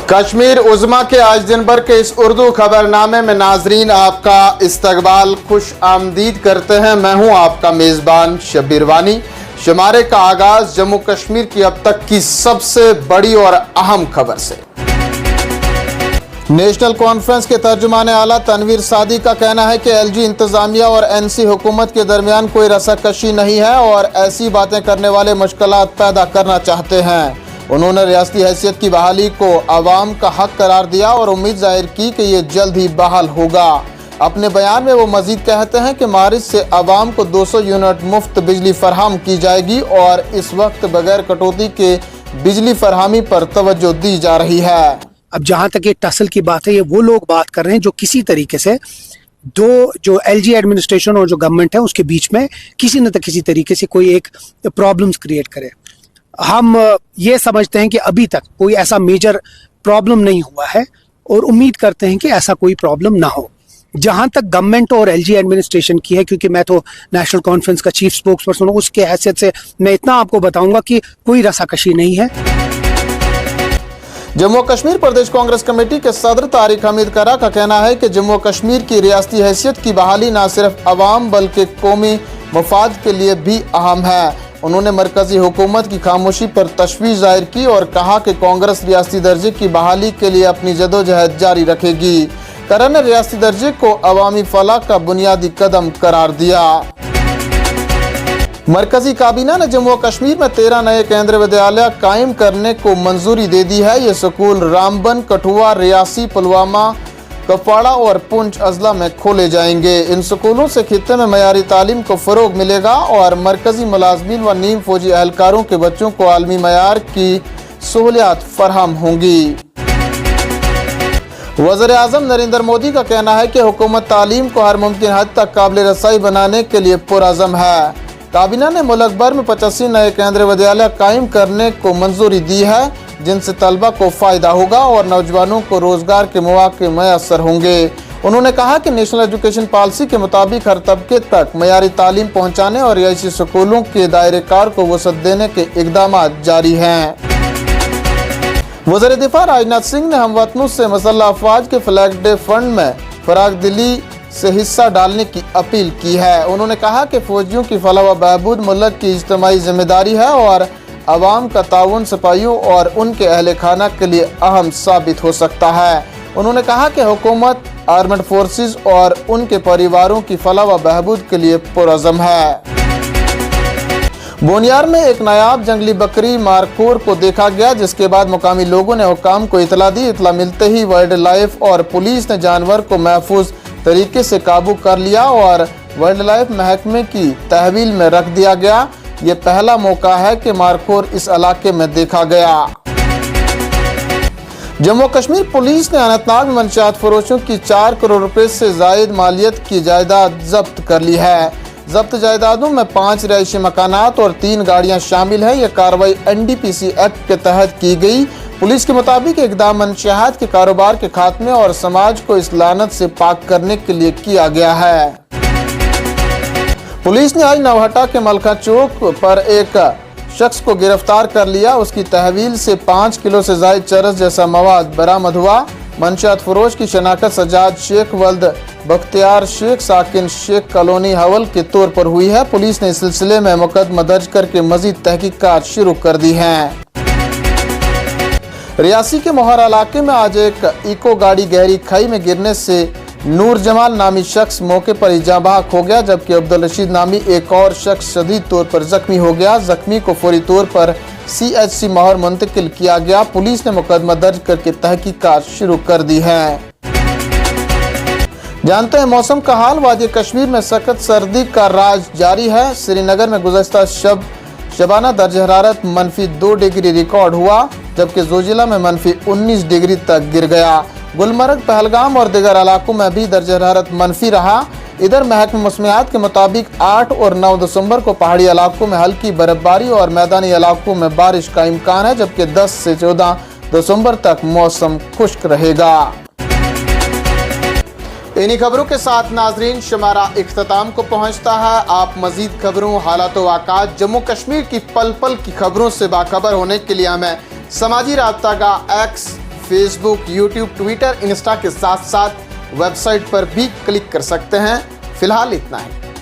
कश्मीर उज़्मा के आज दिन भर के इस उर्दू खबरनामे में नाजरीन आपका इस्तकबाल खुश आमदीद करते हैं। मैं हूं आपका मेज़बान शब्बीर वानी। शुमारे का आगाज जम्मू कश्मीर की अब तक की सबसे बड़ी और अहम खबर से। नेशनल कॉन्फ्रेंस के तर्जुमान आला तनवीर सादी का कहना है कि एलजी इंतजामिया और एनसी हुकूमत के दरमियान कोई रसाकशी नहीं है और ऐसी बातें करने वाले मुश्किलात पैदा करना चाहते हैं। उन्होंने रियासती हैसियत की बहाली को आवाम का हक करार दिया और उम्मीद जाहिर की कि ये जल्द ही बहाल होगा। अपने बयान में वो मजीद कहते हैं कि मार्च से आवाम को 200 यूनिट मुफ्त बिजली फराहम की जाएगी और इस वक्त बगैर कटौती के बिजली फराहमी पर तवज्जो दी जा रही है। अब जहाँ तक ये टसल की बात है, ये वो लोग बात कर रहे हैं जो किसी तरीके से जो एलजी एडमिनिस्ट्रेशन और जो गवर्नमेंट है उसके बीच में किसी न किसी तरीके से कोई एक प्रॉब्लम्स क्रिएट करे। हम ये समझते हैं कि अभी तक कोई ऐसा मेजर प्रॉब्लम नहीं हुआ है और उम्मीद करते हैं कि ऐसा कोई प्रॉब्लम ना हो। जहां तक गवर्नमेंट और एलजी एडमिनिस्ट्रेशन की है, क्योंकि मैं तो नेशनल कॉन्फ्रेंस का चीफ स्पोक्स पर्सन हूं, उसके हैसियत से मैं इतना आपको बताऊंगा कि कोई रसाकशी नहीं है। जम्मू कश्मीर प्रदेश कांग्रेस कमेटी के सदर तारिक हमीद करा का कहना है कि जम्मू कश्मीर की रियासती हैसियत की बहाली न सिर्फ अवाम बल्कि कौमी मफाद के लिए भी अहम है। उन्होंने मरकजी हुकूमत की खामोशी पर तशवीश जाहिर की और कहा कि कांग्रेस रियासती दर्जे की बहाली के लिए अपनी जदोजहद जारी रखेगी। करा ने रियासती दर्जे को अवामी फलाह का बुनियादी कदम करार दिया। मरकजी काबीना ने जम्मू कश्मीर में 13 नए केंद्रीय विद्यालय कायम करने को मंजूरी दे दी है। ये स्कूल रामबन, कठुआ, रियासी, पुलवामा, कपवाड़ा और पुंछ अजला में खोले जाएंगे। इन स्कूलों से खित्ते में मयारी तालीम को फ़रोग मिलेगा और मरकजी मुलाजमीन व नीम फौजी एहलकारों के बच्चों को आलमी मयार की सहूलियात फराहम होंगी। वज़ीर-ए-आज़म नरेंद्र मोदी का कहना है कि हुकूमत तालीम को हर मुमकिन हद तक काबिल रसाई बनाने के लिए पुरअज़म है। काबीना ने मुल्क भर में 85 नए केंद्रीय विद्यालय कायम करने को मंजूरी दी है, जिनसे तलबा को फ़ायदा होगा और नौजवानों को रोज़गार के मौके मैसर होंगे। उन्होंने कहा कि नेशनल एजुकेशन पॉलिसी के मुताबिक हर तबके तक मयारी तालीम पहुँचाने और रिहायशी स्कूलों के दायरे कार को वसअत देने के इक़दाम जारी हैं। वज़ीर दिफा राजनाथ सिंह ने हमवतनों से मुसल्लह अफवाज के फ्लैग डे फंड में फराग दिली से हिस्सा डालने की अपील की है। उन्होंने कहा कि फौजियों की फलाह व बहबूद मुल्क की इज्तिमाई जिम्मेदारी है और अवाम का ताउन सिपाहियों और उनके अहले खाना के लिए अहम साबित हो सकता है। उन्होंने कहा कि हुकूमत आर्मड फोर्सेस और उनके परिवारों की फलाह व बहबूद के लिए पुरअज़म है। बोनियार में एक नायाब जंगली बकरी मारखोर को देखा गया, जिसके बाद मुकामी लोगों ने हुकाम को इतला दी। इतला मिलते ही वाइल्ड लाइफ और पुलिस ने जानवर को महफूज तरीके से काबू कर लिया और वाइल्ड लाइफ महकमे की तहवील में रख दिया गया। ये पहला मौका है कि मारखोर इस इलाके में देखा गया। जम्मू कश्मीर पुलिस ने अनंतनाग में मंशियात फरोशों की 4 करोड़ रुपए से जायद मालियत की जायदाद जब्त कर ली है। जब्त जायदादों में 5 रिहायशी मकानात और 3 गाड़ियां शामिल हैं। यह कार्रवाई NDPC एक्ट के तहत की गई। पुलिस के मुताबिक इक़दाम मंशियात के कारोबार के खात्मे और समाज को इस लानत से पाक करने के लिए किया गया है। पुलिस ने आज नवहटा के मलखा चौक पर एक शख्स को गिरफ्तार कर लिया। उसकी तहवील से 5 किलो से जायद चरस जैसा मवाद बरामद हुआ। मंशियात फरोश की शनाख्त सजाद शेख वल्द बख्तियार शेख साकिन शेख कॉलोनी हवल के तौर पर हुई है। पुलिस ने इस सिलसिले में मुकदमा दर्ज करके मजीद तहकीकात शुरू कर दी हैं। रियासी के मोहर इलाके में आज एक इको गाड़ी गहरी खाई में गिरने से नूर जमाल नामी शख्स मौके पर ही जाँ बहक हो गया, जबकि अब्दुल रशीद नामी एक और शख्स शदीद तौर पर जख्मी हो गया। जख्मी को फौरी तौर पर CHC मोहर मुंतकिल किया गया। पुलिस ने मुकदमा दर्ज करके तहकीकात शुरू कर दी है। जानते हैं मौसम का हाल। वादी कश्मीर में सख्त सर्दी का राज जारी है। श्रीनगर में गुज़श्ता शबाना दर्ज हरारत -2 डिग्री रिकॉर्ड हुआ, जबकि जोजिला में -19 डिग्री तक गिर गया। गुलमर्ग, पहलगाम और दीगर इलाकों में भी दर्ज हरारत मनफी रहा। इधर महकमा मौसमियात के मुताबिक 8 और 9 दिसंबर को पहाड़ी इलाकों में हल्की बर्फबारी और मैदानी इलाकों में बारिश का इम्कान है, जबकि 10 से 14 दिसंबर तक मौसम खुश्क रहेगा। इन्हीं खबरों के साथ नाजरीन शुमारा इख्तिताम को पहुंचता है। आप मजीद खबरों, हालात व वाक़ात, जम्मू कश्मीर की पल पल की खबरों से बाखबर होने के लिए हमें समाजी राब्ता का X, Facebook, YouTube, Twitter, Insta के साथ साथ वेबसाइट पर भी क्लिक कर सकते हैं। फिलहाल इतना ही।